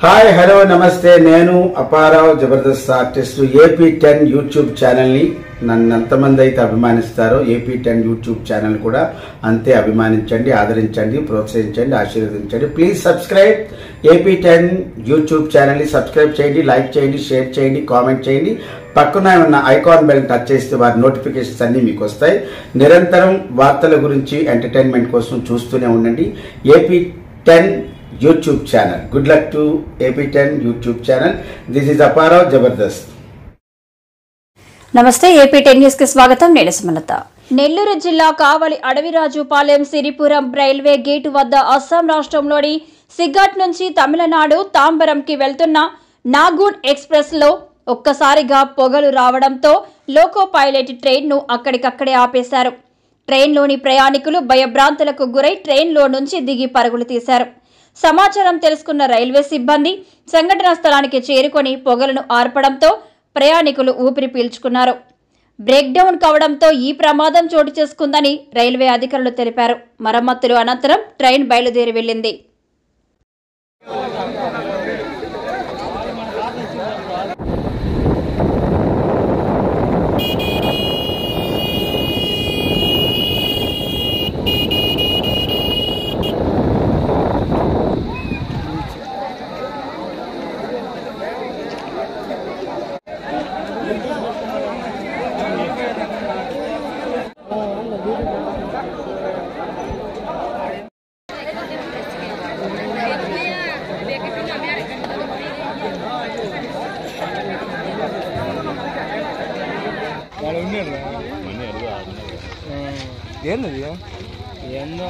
Hi hello నమస్తే నేను Apparao Jabardasth artist AP10 YouTube channel ని నన్ను ఎంతమంది అయితే అభిమానిస్తారో AP10 యూట్యూబ్ ఛానల్ కూడా అంతే అభిమానించండి, ఆదరించండి, ప్రోత్సహించండి, ఆశీర్వదించండి. Please subscribe AP10 YouTube channel ని సబ్స్క్రైబ్ చేయండి, లైక్ చేయండి, షేర్ చేయండి, కామెంట్ చేయండి. పక్కన ఉన్న ఐకాన్ బెల్ టచ్ చేస్తే వారి నోటిఫికేషన్స్ అన్ని మీకు వస్తాయి. నిరంతరం వార్తల గురించి ఎంటర్టైన్మెంట్ కోసం చూస్తూనే ఉండండి AP10 YouTube channel. Good luck to AP10 YouTube channel. This is Aparav Jabardast. నమస్తే AP10 న్యూస్ కి స్వాగతం. నేను సుమలత. నెల్లూరు జిల్లా కావలి అడవిరాజుపాలెం సిరిపురం రైల్వే గేటు వద్ద అస్సాం రాష్ట్రంలోని సిగ్గాట్ నుంచి తమిళనాడు తాంబరంకి వెళ్తున్న నాగూన్ ఎక్స్ప్రెస్ లో ఒక్కసారిగా పొగలు రావడంతో లోకో పైలట్ ట్రైన్ ను అక్కడికక్కడే ఆపేశారు. ట్రైన్లోని ప్రయాణికులు భయభ్రాంతులకు గురై ట్రైన్లో నుంచి దిగి పరుగులు తీశారు. సమాచారం తెలుసుకున్న రైల్వే సిబ్బంది సంఘటనా స్థలానికి చేరుకొని పొగలను ఆర్పడంతో ప్రయాణికులు ఊపిరి పీల్చుకున్నారు. బ్రేక్ డౌన్ కావడంతో ఈ ప్రమాదం చోటు చేసుకుందని రైల్వే అధికారులు తెలిపారు. మరమ్మతులు అనంతరం ట్రైన్ బయలుదేరి వెళ్లింది. ఏంది ఏందో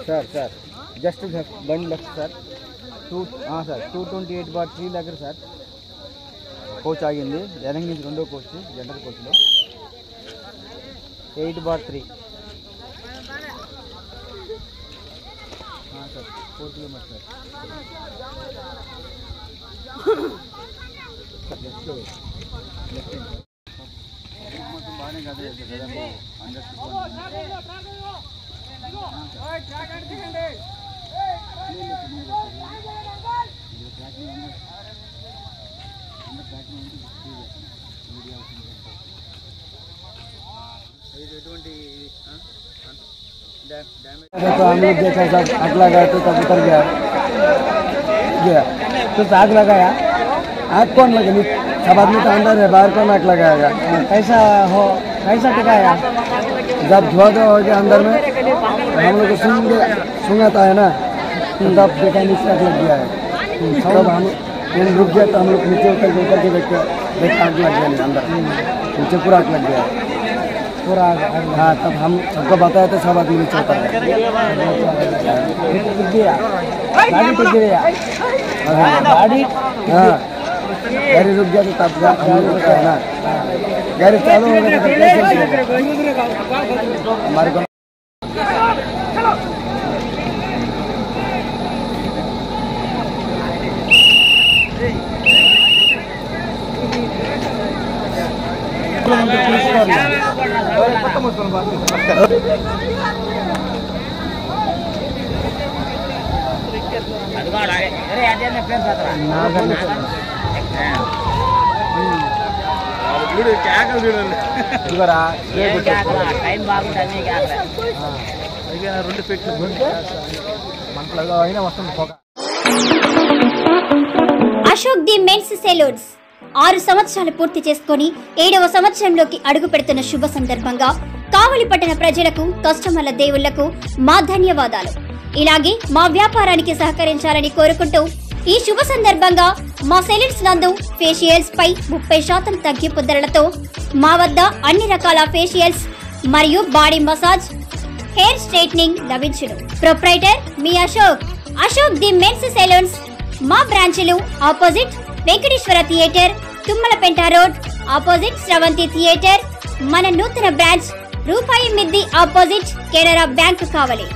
సార్ జస్ట్ బండి లెఫ్ట్ సార్ సార్ 228/3 దగ్గర సార్ కోచ్ ఆగింది. ఎరంగి నుంచి రెండో కోచ్ జనరల్ కోచ్లో 8/3 సార్ 4 కిలోమీటర్ మొత్తం బాగానే కదా तो हम लोग देखा सब आग लगा तो तब उतर गया तो आग लगाया. आग कौन लगे? सब आदमी तो अंदर है, बाहर कौन आग लगाएगा? कैसा टिकाया? जब धुआं हो गया अंदर में हम लोग को सूंघाता है ना, तब देखा नीचे आग लग गया है. तब हम रुक गया तो हम लोग नीचे उतर के देखा आग लग गया अंदर, नीचे पूरा आग लग गया पूरा. हाँ, तब हम सबको बताया तो सब आदमी नीचे उतर गया. गाड़ी टूट गया. गाड़ी हाँ गाड़ी रुक गया तो तब गाड़ी रुका है ना. गाड़ी चालू हो गया तो हमारे को అశోక్ ది మెన్స్ సెలూన్స్ 6 సంవత్సరాలు పూర్తి చేసుకుని 7వ సంవత్సరంలోకి అడుగు పెడుతున్న శుభ సందర్భంగా కావలి పట్టణ ప్రజలకు, కస్టమర్ల దేవుళ్లకు మా ధన్యవాదాలు. ఇలాగే మా వ్యాపారానికి సహకరించాలని కోరుకుంటూ ఈ శుభ సందర్భంగా మా సెలూన్స్ నందు ఫేషియల్స్ పై 30% తగ్గింపు ధరలతో మా వద్ద అన్ని రకాల ఫేషియల్స్ మరియు బాడీ మసాజ్, హెయిర్ స్ట్రైట్నింగ్ లభించును. ప్రొప్రైటర్ మీ అశోక్ ది మెన్స్ సెలూన్స్. మా బ్రాంచ్లు opposite Venkateswara theatre, Tummalapenta road, opposite Sravanthi theatre. మన నూతన బ్రాంచ్ రూపాయి మిద్ది ఆపోజిట్ కెనరా బ్యాంక్ కావలి.